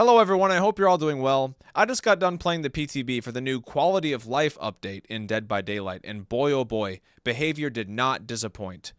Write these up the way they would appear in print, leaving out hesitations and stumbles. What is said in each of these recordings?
Hello everyone, I hope you're all doing well. I just got done playing the PTB for the new Quality of Life update in Dead by Daylight, and boy oh boy, behavior did not disappoint.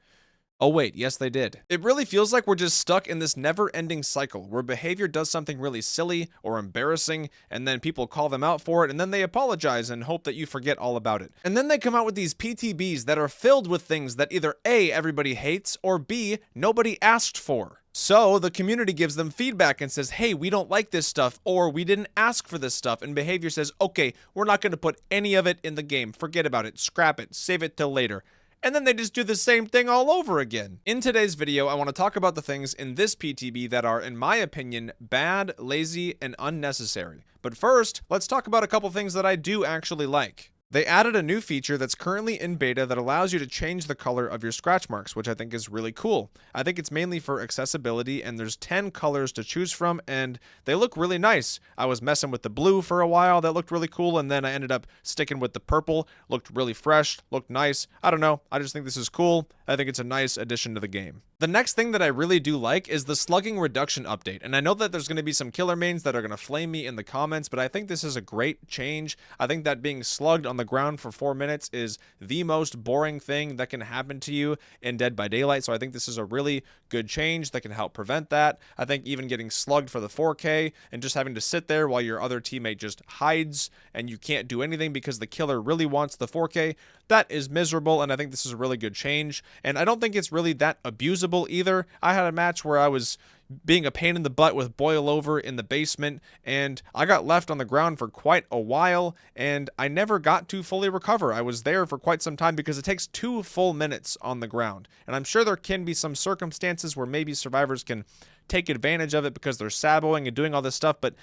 Oh wait, yes they did. It really feels like we're just stuck in this never-ending cycle where behavior does something really silly or embarrassing, and then people call them out for it, and then they apologize and hope that you forget all about it. And then they come out with these PTBs that are filled with things that either A, everybody hates, or B, nobody asked for. So the community gives them feedback and says, hey, we don't like this stuff, or we didn't ask for this stuff, and behavior says, okay, we're not going to put any of it in the game, forget about it, scrap it, save it till later. And then they just do the same thing all over again. In today's video, I want to talk about the things in this PTB that are, in my opinion, bad, lazy, and unnecessary. But first, let's talk about a couple things that I do actually like. They added a new feature that's currently in beta that allows you to change the color of your scratch marks, which I think is really cool. I think it's mainly for accessibility, and there's 10 colors to choose from, and they look really nice. I was messing with the blue for a while, that looked really cool, and then I ended up sticking with the purple. Looked really fresh, looked nice. I don't know, I just think this is cool. I think it's a nice addition to the game. The next thing that I really do like is the slugging reduction update, and I know that there's going to be some killer mains that are going to flame me in the comments, but I think this is a great change. I think that being slugged on the ground for 4 minutes is the most boring thing that can happen to you in Dead by Daylight, so I think this is a really good change that can help prevent that. I think even getting slugged for the 4K and just having to sit there while your other teammate just hides and you can't do anything because the killer really wants the 4K, that is miserable, and I think this is a really good change, and I don't think it's really that abusable either. I had a match where I was being a pain in the butt with boil over in the basement, and I got left on the ground for quite a while, and I never got to fully recover. I was there for quite some time because it takes 2 full minutes on the ground, and I'm sure there can be some circumstances where maybe survivors can take advantage of it because they're saboing and doing all this stuff, but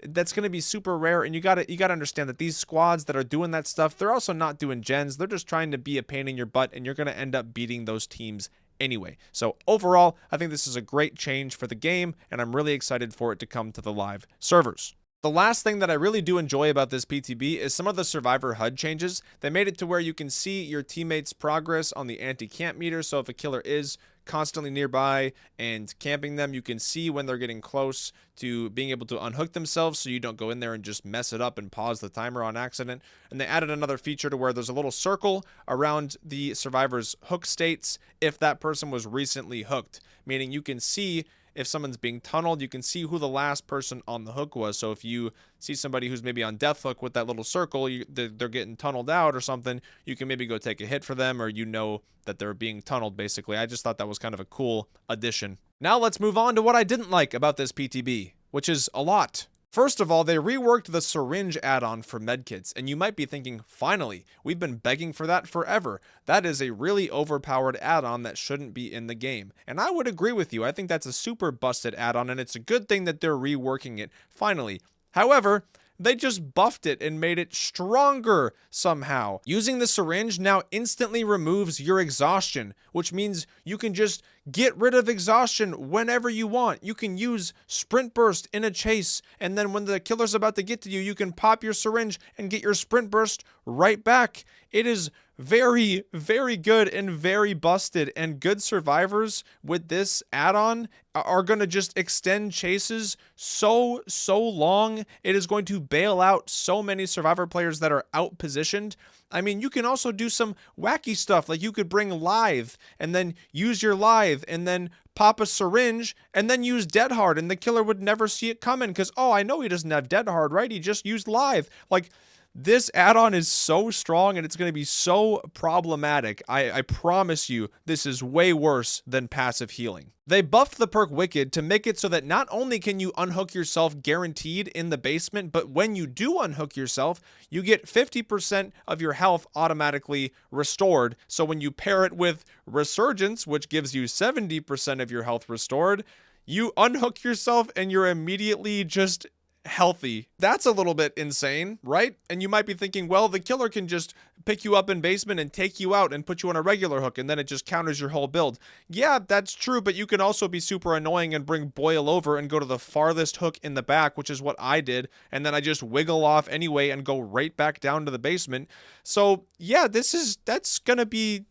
that's going to be super rare, and you got to understand that these squads that are doing that stuff, they're also not doing gens. They're just trying to be a pain in your butt, and you're going to end up beating those teams anyway. So overall, I think this is a great change for the game, and I'm really excited for it to come to the live servers. The last thing that I really do enjoy about this PTB is some of the survivor HUD changes. They made it to where you can see your teammates' progress on the anti-camp meter, so if a killer is constantly nearby and camping them, you can see when they're getting close to being able to unhook themselves so you don't go in there and just mess it up and pause the timer on accident. And they added another feature to where there's a little circle around the survivor's hook states if that person was recently hooked, meaning you can see if someone's being tunneled, you can see who the last person on the hook was. So if you see somebody who's maybe on death hook with that little circle, they're getting tunneled out or something, you can maybe go take a hit for them, or you know that they're being tunneled, basically. I just thought that was kind of a cool addition. Now let's move on to what I didn't like about this PTB, which is a lot. First of all, they reworked the syringe add-on for medkits, and you might be thinking, finally, we've been begging for that forever. That is a really overpowered add-on that shouldn't be in the game. And I would agree with you. I think that's a super busted add-on, and it's a good thing that they're reworking it, finally. However, they just buffed it and made it stronger somehow. Using the syringe now instantly removes your exhaustion, which means you can just get rid of exhaustion whenever you want. You can use sprint burst in a chase, and then when the killer's about to get to you, you can pop your syringe and get your sprint burst right back. It is very, very good and very busted, and good survivors with this add-on are going to just extend chases so long. It is going to bail out so many survivor players that are out-positioned. I mean, you can also do some wacky stuff, like you could bring live and then use your live and then pop a syringe and then use dead hard, and the killer would never see it coming because, oh, I know he doesn't have dead hard, right? He just used live. Like, this add-on is so strong, and it's going to be so problematic. I promise you, this is way worse than passive healing. They buffed the perk Wicked to make it so that not only can you unhook yourself guaranteed in the basement, but when you do unhook yourself, you get 50% of your health automatically restored. So when you pair it with Resurgence, which gives you 70% of your health restored, you unhook yourself and you're immediately just healthy. That's a little bit insane, right? And you might be thinking, well, the killer can just pick you up in basement and take you out and put you on a regular hook, and then it just counters your whole build. Yeah, that's true, but you can also be super annoying and bring boil over and go to the farthest hook in the back, which is what I did, and then I just wiggle off anyway and go right back down to the basement. So yeah, that's gonna be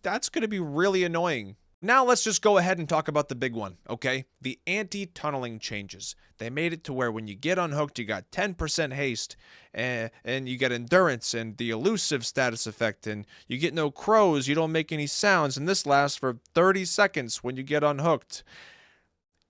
really annoying. Now let's just go ahead and talk about the big one, okay? The anti-tunneling changes. They made it to where when you get unhooked, you got 10% haste, and you get endurance and the elusive status effect, and you get no crows, you don't make any sounds, and this lasts for 30 seconds when you get unhooked.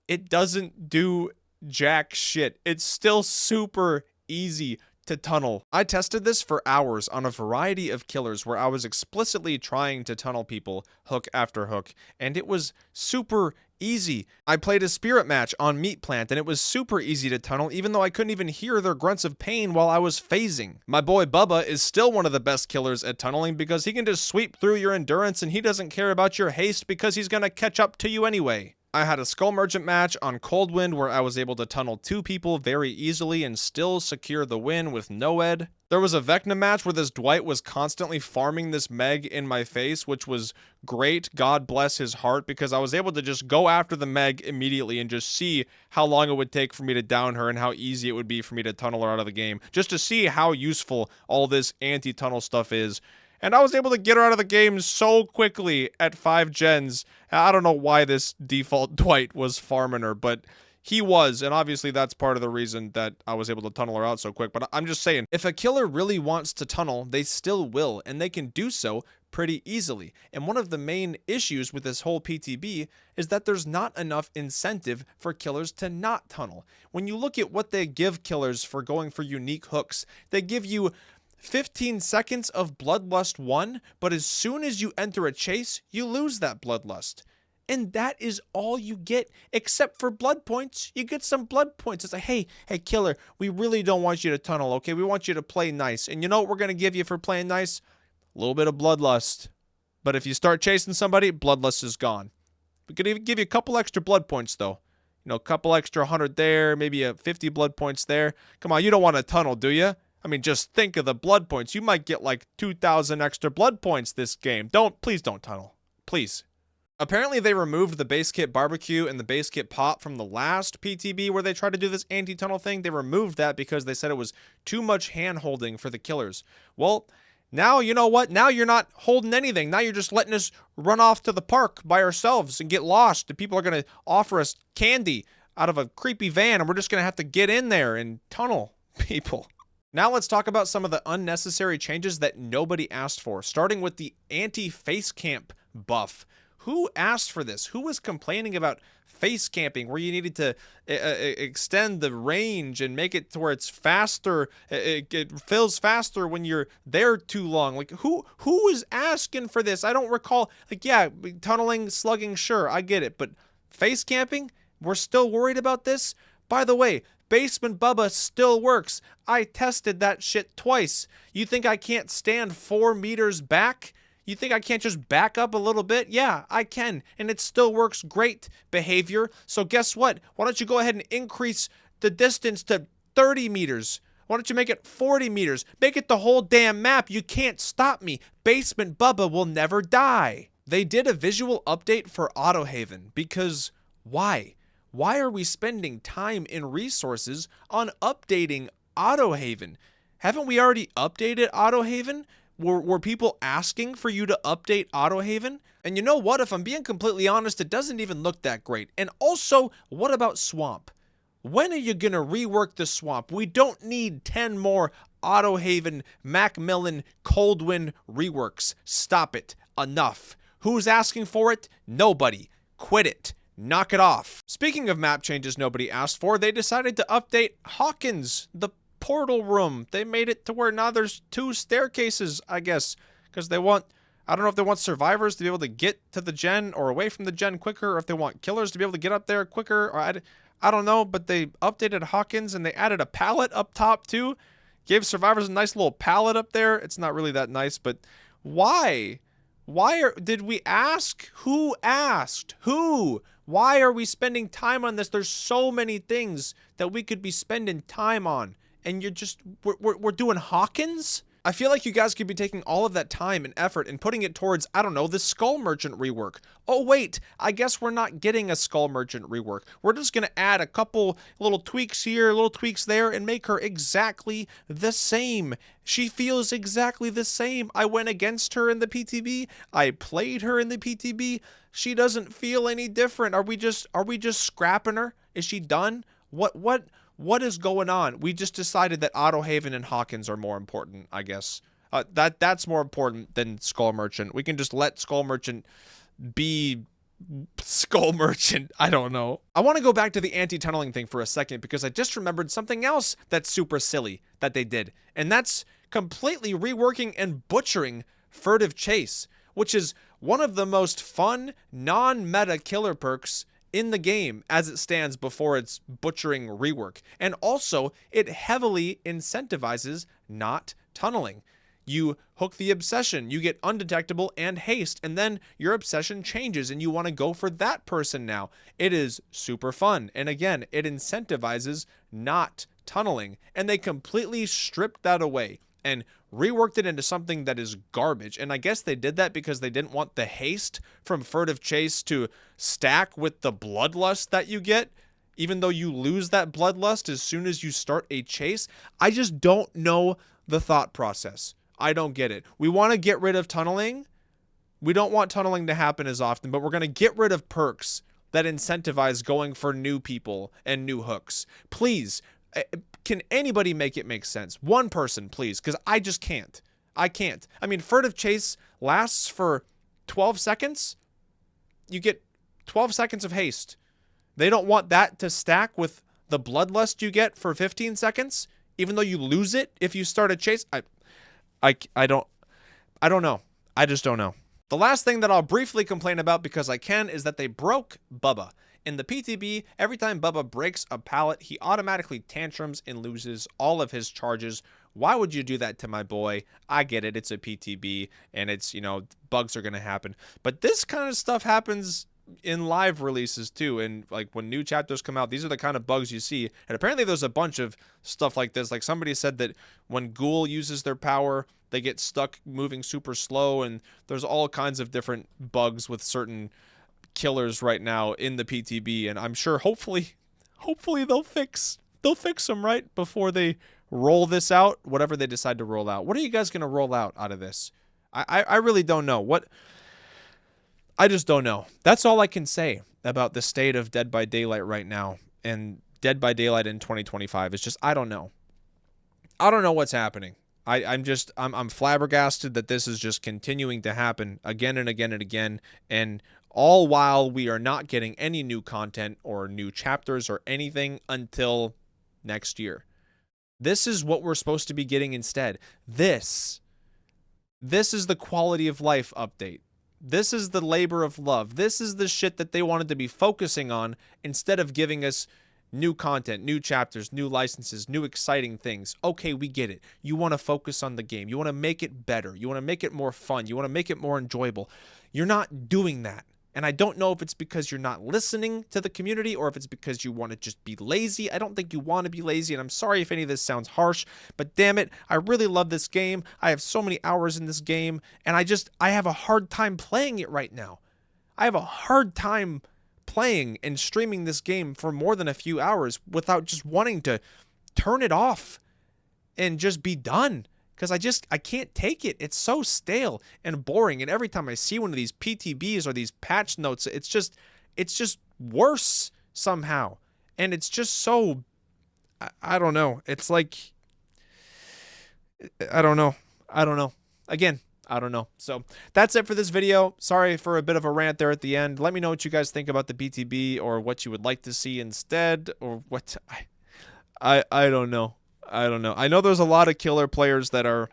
It doesn't do jack shit. It's still super easy to tunnel. I tested this for hours on a variety of killers where I was explicitly trying to tunnel people hook after hook, and it was super easy. I played a spirit match on Meat Plant, and it was super easy to tunnel even though I couldn't even hear their grunts of pain while I was phasing. My boy Bubba is still one of the best killers at tunneling because he can just sweep through your endurance and he doesn't care about your haste because he's gonna catch up to you anyway. I had a Skull Merchant match on Cold Wind where I was able to tunnel 2 people very easily and still secure the win with no ed. There was a Vecna match where this Dwight was constantly farming this Meg in my face, which was great, God bless his heart, because I was able to just go after the Meg immediately and just see how long it would take for me to down her and how easy it would be for me to tunnel her out of the game, just to see how useful all this anti-tunnel stuff is. And I was able to get her out of the game so quickly at 5 gens. I don't know why this default Dwight was farming her, but he was, and obviously that's part of the reason that I was able to tunnel her out so quick. But I'm just saying, if a killer really wants to tunnel, they still will, and they can do so pretty easily. And one of the main issues with this whole PTB is that there's not enough incentive for killers to not tunnel. When you look at what they give killers for going for unique hooks, they give you 15 seconds of Bloodlust 1, but as soon as you enter a chase, you lose that Bloodlust. And that is all you get, except for blood points. You get some blood points. It's like, hey, killer, we really don't want you to tunnel, okay? We want you to play nice. And you know what we're going to give you for playing nice? A little bit of Bloodlust. But if you start chasing somebody, Bloodlust is gone. We could even give you a couple extra blood points, though. You know, a couple extra 100 there, maybe a 50 blood points there. Come on, you don't want to tunnel, do you? I mean, just think of the blood points. You might get like 2,000 extra blood points this game. Please don't tunnel. Please. Apparently they removed the base kit barbecue and the base kit pop from the last PTB where they tried to do this anti-tunnel thing. They removed that because they said it was too much hand-holding for the killers. Well, now you know what? Now you're not holding anything. Now you're just letting us run off to the park by ourselves and get lost. And people are going to offer us candy out of a creepy van, and we're just going to have to get in there and tunnel people. Now let's talk about some of the unnecessary changes that nobody asked for, starting with the anti-face camp buff. Who asked for this? Who was complaining about face camping where you needed to extend the range and make it to where it's faster, it fills faster when you're there too long? Like, who was asking for this? I don't recall. Like, yeah, tunneling, slugging, sure, I get it, but face camping? We're still worried about this? By the way, Basement Bubba still works. I tested that shit twice. You think I can't stand 4 meters back? You think I can't just back up a little bit? Yeah, I can, and it still works great, behavior. So guess what? Why don't you go ahead and increase the distance to 30 meters? Why don't you make it 40 meters? Make it the whole damn map. You can't stop me. Basement Bubba will never die. They did a visual update for Autohaven because why? Why are we spending time and resources on updating Autohaven? Haven't we already updated Autohaven? Were people asking for you to update Autohaven? And you know what? If I'm being completely honest, it doesn't even look that great. And also, what about Swamp? When are you going to rework the Swamp? We don't need 10 more Autohaven, Macmillan, Coldwind reworks. Stop it. Enough. Who's asking for it? Nobody. Quit it. Knock it off. Speaking of map changes nobody asked for, they decided to update Hawkins, the portal room. They made it to where now there's 2 staircases, I guess, because they want, I don't know if they want survivors to be able to get to the gen or away from the gen quicker, or if they want killers to be able to get up there quicker, or I don't know, but they updated Hawkins and they added a pallet up top too. Gave survivors a nice little pallet up there. It's not really that nice, but why? Did we ask? Who asked? Who? Why are we spending time on this? There's so many things that we could be spending time on. And we're doing Hawkins? I feel like you guys could be taking all of that time and effort and putting it towards, I don't know, the Skull Merchant rework. Oh wait, I guess we're not getting a Skull Merchant rework. We're just gonna add a couple little tweaks here, little tweaks there, and make her exactly the same. She feels exactly the same. I went against her in the PTB. I played her in the PTB. She doesn't feel any different. Are we just scrapping her? Is she done? What is going on? We just decided that Autohaven and Hawkins are more important, I guess. That's more important than Skull Merchant. We can just let Skull Merchant be Skull Merchant. I don't know. I want to go back to the anti-tunneling thing for a second because I just remembered something else that's super silly that they did. And that's completely reworking and butchering Furtive Chase, which is one of the most fun, non-meta killer perks in the game as it stands before its butchering rework. And also, it heavily incentivizes not tunneling. You hook the obsession, you get undetectable and haste, and then your obsession changes and you want to go for that person now. It is super fun. And again, it incentivizes not tunneling. And they completely stripped that away and reworked it into something that is garbage. And I guess they did that because they didn't want the haste from Furtive Chase to stack with the bloodlust that you get, even though you lose that bloodlust as soon as you start a chase. I just don't know the thought process. I don't get it. We want to get rid of tunneling. We don't want tunneling to happen as often, but we're going to get rid of perks that incentivize going for new people and new hooks. Please, can anybody make it make sense? One person, please, because I just can't. I can't. I mean, Furtive Chase lasts for 12 seconds. You get 12 seconds of haste. They don't want that to stack with the bloodlust you get for 15 seconds, even though you lose it if you start a chase. I don't know. I just don't know. The last thing that I'll briefly complain about because I can is that they broke Bubba. In the PTB, every time Bubba breaks a pallet, he automatically tantrums and loses all of his charges. Why would you do that to my boy? I get it. It's a PTB and it's, you know, bugs are going to happen. But this kind of stuff happens in live releases too, and like when new chapters come out, these are the kind of bugs you see. And apparently there's a bunch of stuff like this. Like somebody said that when Ghoul uses their power, they get stuck moving super slow, and there's all kinds of different bugs with certain killers right now in the PTB, and I'm sure hopefully they'll fix them right before they roll this out, whatever they decide to roll out. What are you guys going to roll out of this? I really don't know. I just don't know. That's all I can say about the state of Dead by Daylight right now, and Dead by Daylight in 2025. It's just, I don't know. I don't know what's happening. I'm flabbergasted that this is just continuing to happen again and again and again, and all while we are not getting any new content or new chapters or anything until next year. This is what we're supposed to be getting instead. This is the quality of life update. This is the labor of love. This is the shit that they wanted to be focusing on instead of giving us new content, new chapters, new licenses, new exciting things. Okay, we get it. You want to focus on the game. You want to make it better. You want to make it more fun. You want to make it more enjoyable. You're not doing that. And I don't know if it's because you're not listening to the community or if it's because you want to just be lazy. I don't think you want to be lazy, and I'm sorry if any of this sounds harsh, but damn it, I really love this game. I have so many hours in this game, and I have a hard time playing it right now. I have a hard time playing and streaming this game for more than a few hours without just wanting to turn it off and just be done. Because I can't take it. It's so stale and boring. And every time I see one of these PTBs or these patch notes, it's just worse somehow. And it's just so, I don't know. It's like, I don't know. Again, I don't know. So that's it for this video. Sorry for a bit of a rant there at the end. Let me know what you guys think about the BTB or what you would like to see instead, or what I don't know. I don't know. I know there's a lot of killer players that are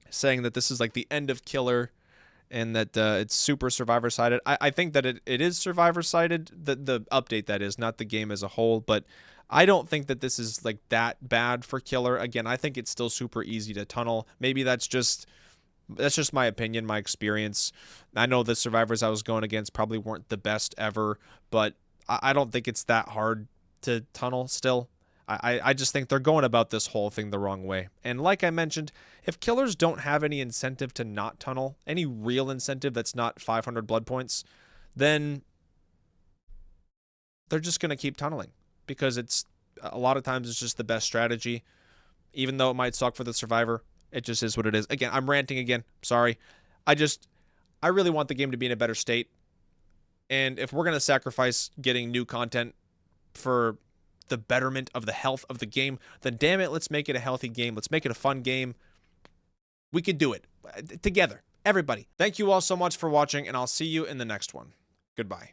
saying that this is like the end of killer and that it's super survivor-sided. I think that it is survivor-sided, the update that is, not the game as a whole, but I don't think that this is like that bad for killer. Again, I think it's still super easy to tunnel. Maybe that's just my opinion, my experience. I know the survivors I was going against probably weren't the best ever, but I don't think it's that hard to tunnel still. I just think they're going about this whole thing the wrong way. And like I mentioned, if killers don't have any incentive to not tunnel, any real incentive that's not 500 blood points, then they're just going to keep tunneling because it's a lot of times it's just the best strategy. Even though it might suck for the survivor, it just is what it is. Again, I'm ranting again. Sorry. I really want the game to be in a better state. And if we're going to sacrifice getting new content for the betterment of the health of the game, then damn it, let's make it a healthy game. Let's make it a fun game. We could do it together. Everybody. Thank you all so much for watching, and I'll see you in the next one. Goodbye.